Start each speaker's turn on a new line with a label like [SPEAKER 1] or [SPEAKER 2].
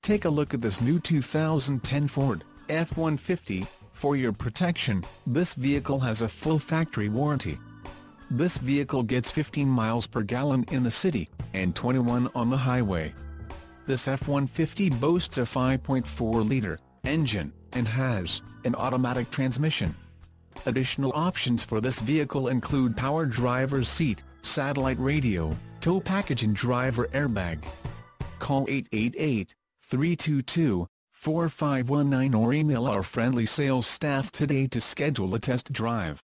[SPEAKER 1] take a look at this new 2010 Ford F-150. For your protection, this vehicle has a full factory warranty. This vehicle gets 15 miles per gallon in the city, and 21 on the highway. This F-150 boasts a 5.4-liter engine, and has an automatic transmission. Additional options for this vehicle include power driver's seat, satellite radio, tow package and driver airbag. Call 888-322-4519 or email our friendly sales staff today to schedule a test drive.